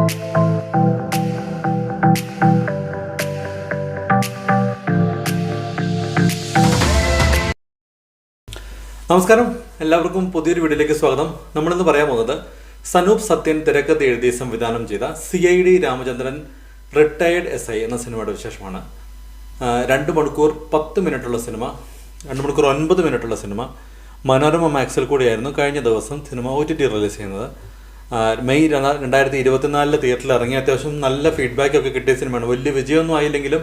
നമസ്കാരം, എല്ലാവർക്കും പുതിയൊരു വീഡിയോയിലേക്ക് സ്വാഗതം. നമ്മളിന്ന് പറയാൻ പോകുന്നത് സനൂപ് സത്യൻ തിരക്കഥ എഴുതി സംവിധാനം ചെയ്ത CID രാമചന്ദ്രൻ റിട്ടയേർഡ് SI എന്ന സിനിമയുടെ വിശേഷമാണ്. 2 മണിക്കൂർ 10 മിനിറ്റുള്ള സിനിമ, 2 മണിക്കൂർ 9 മിനിറ്റുള്ള സിനിമ മനോരമ മാക്സിൽ കൂടിയായിരുന്നു കഴിഞ്ഞ ദിവസം സിനിമ OTT റിലീസ് ചെയ്യുന്നത്. മെയ് 2024 തിയേറ്ററിൽ ഇറങ്ങി അത്യാവശ്യം നല്ല ഫീഡ്ബാക്കൊക്കെ കിട്ടിയ സിനിമയാണ്. വലിയ വിജയമൊന്നും ആയില്ലെങ്കിലും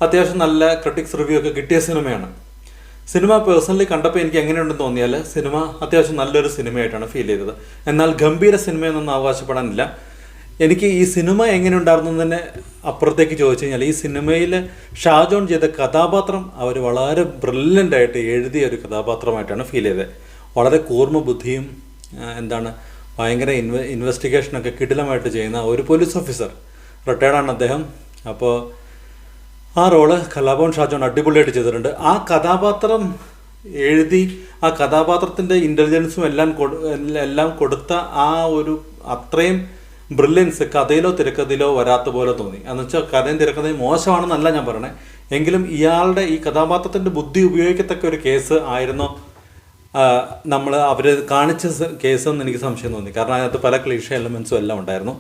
അത്യാവശ്യം നല്ല ക്രിട്ടിക്സ് റിവ്യൂ ഒക്കെ കിട്ടിയ സിനിമയാണ്. സിനിമ പേഴ്സണലി കണ്ടപ്പോൾ എനിക്ക് എങ്ങനെയുണ്ടെന്ന് തോന്നിയാൽ സിനിമ അത്യാവശ്യം നല്ലൊരു സിനിമയായിട്ടാണ് ഫീൽ ചെയ്തത്. എന്നാൽ ഗംഭീര സിനിമയൊന്നും അവകാശപ്പെടാനില്ല. എനിക്ക് ഈ സിനിമ എങ്ങനെയുണ്ടായിരുന്നു തന്നെ അപ്പുറത്തേക്ക് ചോദിച്ചു കഴിഞ്ഞാൽ ഈ സിനിമയിൽ ഷാജോൺ ചെയ്ത കഥാപാത്രം അവർ വളരെ ബ്രില്യൻ്റായിട്ട് എഴുതിയ ഒരു കഥാപാത്രമായിട്ടാണ് ഫീൽ ചെയ്തത്. വളരെ കൂർമ്മ ബുദ്ധിയും ഭയങ്കര ഇൻവെസ്റ്റിഗേഷനൊക്കെ കിടിലമായിട്ട് ചെയ്യുന്ന ഒരു പോലീസ് ഓഫീസർ, റിട്ടയർഡാണ് അദ്ദേഹം. അപ്പോൾ ആ റോള് കലാഭവൻ ഷാജോൺ അടിപൊളിയായിട്ട് ചെയ്തിട്ടുണ്ട്. ആ കഥാപാത്രം എഴുതി ആ കഥാപാത്രത്തിൻ്റെ ഇൻ്റലിജൻസും എല്ലാം കൊടുത്ത ആ ഒരു അത്രയും ബ്രില്യൻസ് കഥയിലോ തിരക്കഥയിലോ വരാത്ത പോലെ തോന്നി. എന്നുവെച്ചാൽ കഥയും തിരക്കഥയും മോശമാണെന്നല്ല ഞാൻ പറയണേ, എങ്കിലും ഇയാളുടെ ഈ കഥാപാത്രത്തിൻ്റെ ബുദ്ധി ഉപയോഗിക്കത്തക്ക ഒരു കേസ് ആയിരുന്നോ അവർ കാണിച്ച കേസെന്ന് എനിക്ക് സംശയം തോന്നി. കാരണം അതിനകത്ത് പല ക്ലീഷ എലമെൻസും എല്ലാം ഉണ്ടായിരുന്നു.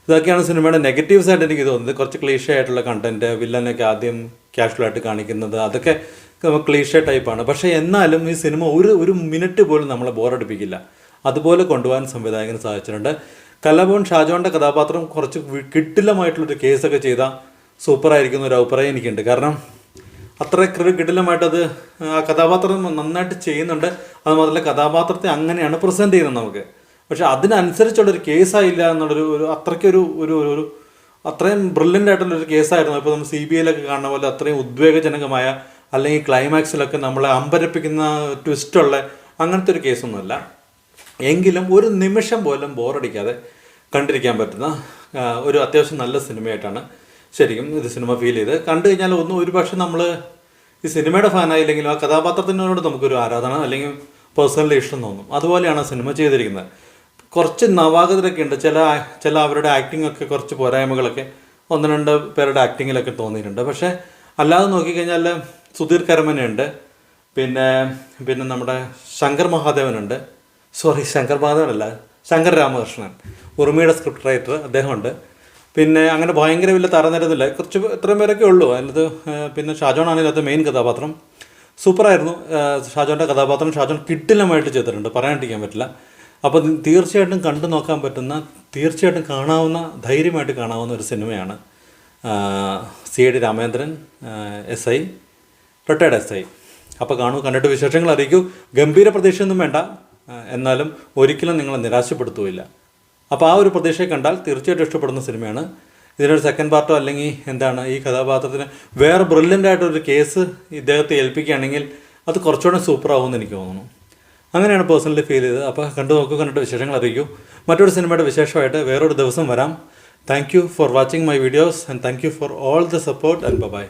ഇതൊക്കെയാണ് സിനിമയുടെ നെഗറ്റീവ്സ് ആയിട്ട് എനിക്ക് തോന്നുന്നത്. കുറച്ച് ക്ലീഷ ആയിട്ടുള്ള കണ്ടൻറ്റ്, വില്ലനൊക്കെ ആദ്യം കാഷ്വലായിട്ട് കാണിക്കുന്നത്, അതൊക്കെ ക്ലീഷ ടൈപ്പാണ്. പക്ഷേ എന്നാലും ഈ സിനിമ ഒരു മിനിറ്റ് പോലും നമ്മളെ ബോറടിപ്പിക്കില്ല. അതുപോലെ കൊണ്ടുപോകാൻ സംവിധായകന് സാധിച്ചിട്ടുണ്ട്. കലാഭവൻ ഷാജോൻ്റെ കഥാപാത്രം കുറച്ച് കിടിലമായിട്ടുള്ളൊരു കേസൊക്കെ ചെയ്താൽ സൂപ്പറായിരിക്കുന്ന ഒരു അഭിപ്രായം എനിക്കുണ്ട്. കാരണം അത്ര കിടിലമായിട്ടത് ആ കഥാപാത്രം നന്നായിട്ട് ചെയ്യുന്നുണ്ട്. അത് മാത്രമല്ല കഥാപാത്രത്തെ അങ്ങനെയാണ് പ്രസൻറ്റ് ചെയ്യുന്നത് നമുക്ക്. പക്ഷെ അതിനനുസരിച്ചുള്ളൊരു കേസായില്ല എന്നുള്ളൊരു അത്രയും ബ്രില്യൻ്റ് ആയിട്ടുള്ളൊരു കേസായിരുന്നു. ഇപ്പോൾ നമ്മൾ CBIയിലൊക്കെ കാണുന്ന പോലെ അത്രയും ഉദ്വേഗജനകമായ അല്ലെങ്കിൽ ക്ലൈമാക്സിലൊക്കെ നമ്മളെ അമ്പരപ്പിക്കുന്ന ട്വിസ്റ്റുള്ള അങ്ങനത്തെ ഒരു കേസൊന്നുമല്ല. എങ്കിലും ഒരു നിമിഷം പോലും ബോറടിക്കാതെ കണ്ടിരിക്കാൻ പറ്റുന്ന ഒരു അത്യാവശ്യം നല്ല സിനിമയായിട്ടാണ് ശരിക്കും ഇത് സിനിമ ഫീൽ ചെയ്ത്. കണ്ടു കഴിഞ്ഞാൽ ഒരു പക്ഷെ നമ്മൾ ഈ സിനിമയുടെ ഫാനായില്ലെങ്കിലും ആ കഥാപാത്രത്തിനോട് നമുക്കൊരു ആരാധന അല്ലെങ്കിൽ പേഴ്സണലി ഇഷ്ടം തോന്നും. അതുപോലെയാണ് സിനിമ ചെയ്തിരിക്കുന്നത്. കുറച്ച് നവാഗതരൊക്കെ ഉണ്ട്. ചില അവരുടെ ആക്ടിംഗ് ഒക്കെ കുറച്ച് പോരായ്മകളൊക്കെ 1-2 പേരുടെ ആക്ടിങ്ങിലൊക്കെ തോന്നിയിട്ടുണ്ട്. പക്ഷേ അല്ലാതെ നോക്കിക്കഴിഞ്ഞാൽ സുധീർ കരമനയുണ്ട്, പിന്നെ നമ്മുടെ ശങ്കർ മഹാദേവനുണ്ട്. ശങ്കർ രാമകൃഷ്ണൻ, ഉറുമിയുടെ സ്ക്രിപ്റ്റ് റൈറ്റർ, അദ്ദേഹമുണ്ട്. പിന്നെ അങ്ങനെ ഭയങ്കര വലിയ തരനിരന്നില്ല, കുറച്ച് ഇത്രയും പേരൊക്കെ ഉള്ളൂ അതിനകത്ത്. പിന്നെ ഷാജോൺ ആണെങ്കിൽ അത് മെയിൻ കഥാപാത്രം സൂപ്പറായിരുന്നു. ഷാജോൻ്റെ കഥാപാത്രം ഷാജോൺ കിടിലമായിട്ട് ചെയ്തിട്ടുണ്ട്, പറയാണ്ടിരിക്കാൻ പറ്റില്ല. അപ്പോൾ തീർച്ചയായിട്ടും കണ്ടു നോക്കാൻ പറ്റുന്ന, തീർച്ചയായിട്ടും ധൈര്യമായിട്ട് കാണാവുന്ന ഒരു സിനിമയാണ് CID Ramachandran SI, retired SI. അപ്പോൾ കണ്ടിട്ട് വിശേഷങ്ങൾ അറിയിക്കൂ. ഗംഭീര പ്രതീക്ഷയൊന്നും വേണ്ട, എന്നാലും ഒരിക്കലും നിങ്ങളെ നിരാശപ്പെടുത്തുകയില്ല. അപ്പോൾ ആ ഒരു പ്രതീക്ഷയെ കണ്ടാൽ തീർച്ചയായിട്ടും ഇഷ്ടപ്പെടുന്ന സിനിമയാണ്. ഇതിനൊരു സെക്കൻഡ് പാർട്ടോ അല്ലെങ്കിൽ ഈ കഥാപാത്രത്തിന് വേറെ ബ്രില്യൻ്റായിട്ടൊരു കേസ് ഇദ്ദേഹത്തെ ഏൽപ്പിക്കുകയാണെങ്കിൽ അത് കുറച്ചുകൂടെ സൂപ്പറാവുമെന്ന് എനിക്ക് തോന്നുന്നു. അങ്ങനെയാണ് പേഴ്സണലി ഫീൽ ചെയ്തത്. അപ്പോൾ കണ്ടിട്ട് വിശേഷങ്ങൾ അറിയിക്കൂ. മറ്റൊരു സിനിമയുടെ വിശേഷമായിട്ട് വേറൊരു ദിവസം വരാം. Thank you for watching my videos and thank you for all the support and by.